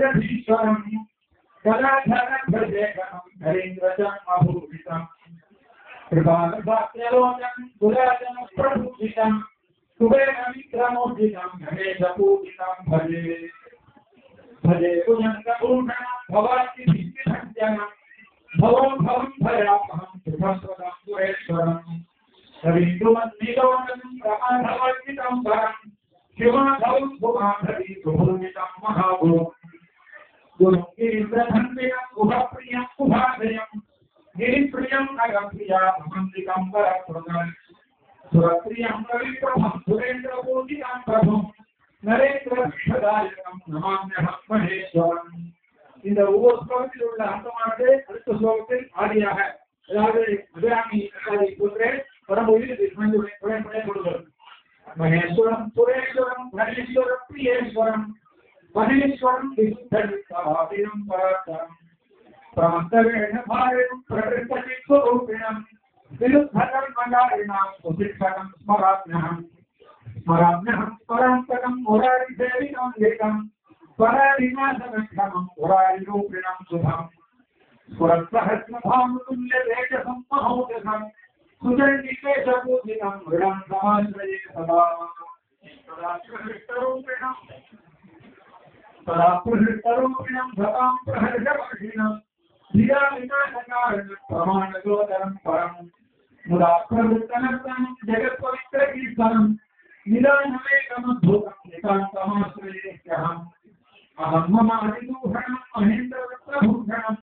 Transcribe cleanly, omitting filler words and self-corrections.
सुरधीश्वरं कलाधरध्वजेकं हरीन्द्रजन्मभूषितं कृपालभाग्यलोकं कुलाजनप्रभूषितं कुबेरविक्रमोर्जितं गणेशपूजितं भजे भजे उयन्तभूषणं भवातिभिज्ञभञ्जनं भवो भवं भयामहं सुभस्वतं सुरेश्वरं रवीन्द्रमन्दिरोनं प्रमाधवर्जितं वरं शिवाधवं भुवाधरी सुभूमितं महाभुवम् गुरुं गिरिन्द्रधन्विनं उभप्रियं उभाधयं गिरिप्रियं नगप्रिया भवन्तिकं वरप्रदं सुरप्रियं कविप्रभं सुरेन्द्रपूजितं प्रभुं नरेन्द्रक्षदायकं नमाम्यहं महेश्वरम् இந்த ஒவ்வொரு ஸ்லோகத்தில் உள்ள அர்த்தமானது அடுத்த ஸ்லோகத்தில் ஆதியாக அதாவது அபிராமி போன்றே வரும்போது கொடுங்கள் மகேஸ்வரம் சுரேஸ்வரம் கணேஸ்வரம் பிரியேஸ்வரம் மகேஸ்வரம் விசுத்தம் பராத்தரம் பிரமந்தவேண பாரம் பிரகிருத்தம் விருத்தம் மகாரிணாம் சுசித்தம் ஸ்மராத்மஹம் ஸ்மராத்மஹம் பரம்பரம் முராரி தேவிகம் ஏகம் परारिनाशनक्षमं पुरारिरूपिणं शुभं स्फुरत्सहस्रभानुतुल्यतेजसं महोदसं सुजनिकेशपूजितं मृडं समाश्रये सदा सदा प्रहृष्टरूपिणं सतां प्रहर्षवर्षिणं धियाविनाशकारणं प्रमाणगोचरं परं मुदा प्रवृत्तनर्तनं जगत्पवित्रकीर्तनं निदानमेकमद्भुतं नितान्तमाश्रयेऽहम् अहं मम अधिदूषणं महेन्द्रवृत्तभूषणं